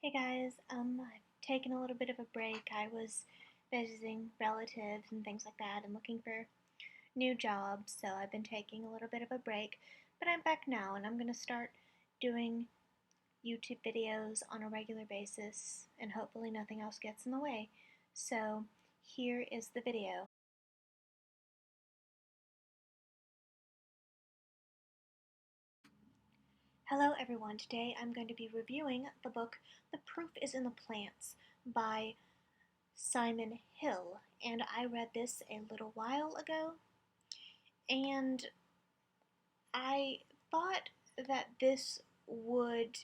Hey guys, I've taken a little bit of a break. I was visiting relatives and things like that and looking for new jobs, so I've been taking a little bit of a break, but I'm back now and I'm going to start doing YouTube videos on a regular basis and hopefully nothing else gets in the way. So here is the video. Hello everyone, today I'm going to be reviewing the book The Proof is in the Plants by Simon Hill, and I read this a little while ago, and I thought that this would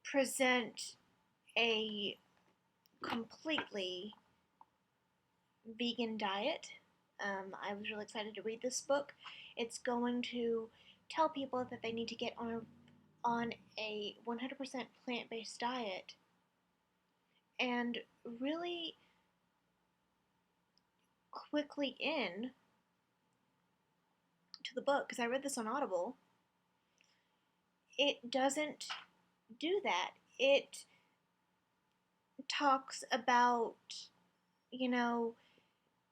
present a completely vegan diet. I was really excited to read this book. It's going to tell people that they need to get on a 100% plant-based diet and really quickly in to the book, because I read this on Audible, it doesn't do that. It talks about, you know,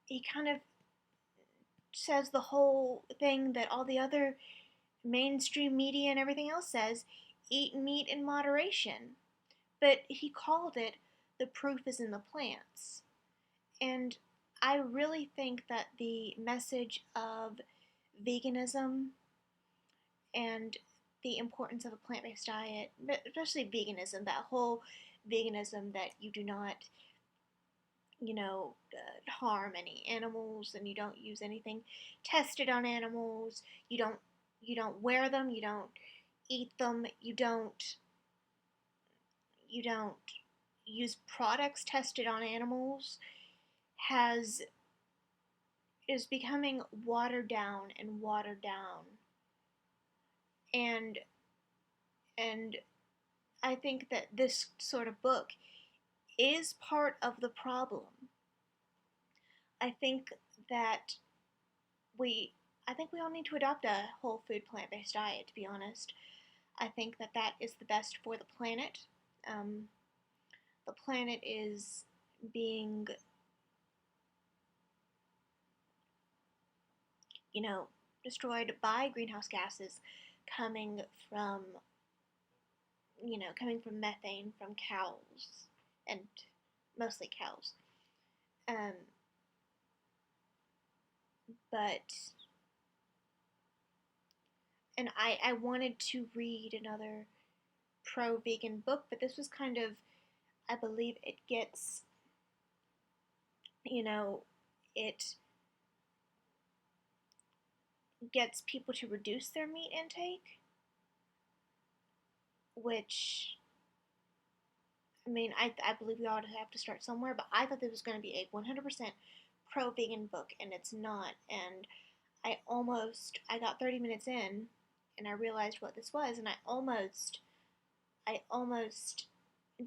he kind of says the whole thing that all the other mainstream media and everything else says: eat meat in moderation. But he called it The Proof is in the Plants. And I really think that the message of veganism and the importance of a plant-based diet, but especially veganism, that whole veganism that you do not, harm any animals and you don't use anything tested on animals. You don't wear them, you don't eat them, you don't use products tested on animals has is becoming watered down and watered down. And and I think that this sort of book is part of the problem. I think that we I think we all need to adopt a whole food plant-based diet, to be honest. I think that that is the best for the planet. Um, the planet is being, you know, destroyed by greenhouse gases coming from, coming from methane from cows, and mostly cows. Um, but and I wanted to read another pro-vegan book, but this was kind of, I believe it gets, you know, it gets people to reduce their meat intake, which, I mean, I believe we all have to start somewhere, but I thought this was going to be a 100% pro-vegan book, and it's not. And I got 30 minutes in, and I realized what this was, and I almost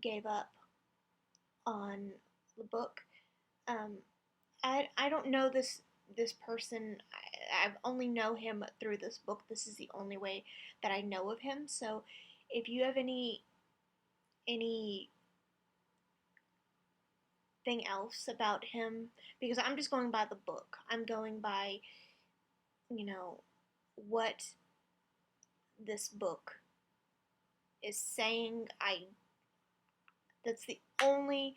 gave up on the book. Um, I don't know this person. I've only know him through this book. This is the only way that I know of him. So if you have anything else about him, because I'm just going by the book. I'm going by, you know, what this book is saying. That's the only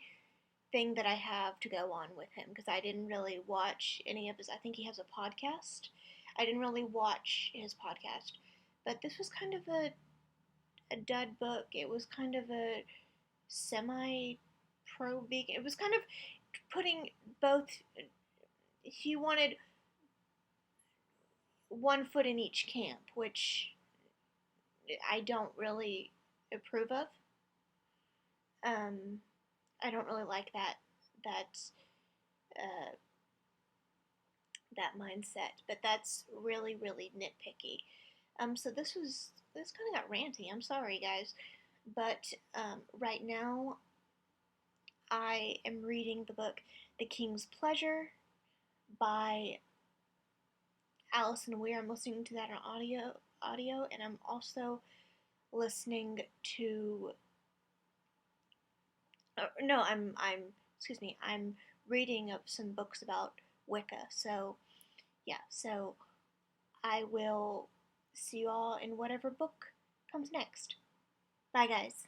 thing that I have to go on with him, because I didn't really watch any of his. I think he has a podcast. I didn't really watch his podcast, but this was kind of a dud book. It was kind of a semi pro vegan. It was kind of putting both. He wanted one foot in each camp, which I don't really approve of. Um, I don't really like that uh, that mindset, but that's really really nitpicky. So this kind of got ranty. I'm sorry, guys, but right now I am reading the book The King's Pleasure by Alison Weir. I'm listening to that on audio, and I'm also listening to no, excuse me, I'm reading of some books about Wicca. So, yeah, so I will see you all in whatever book comes next. Bye, guys.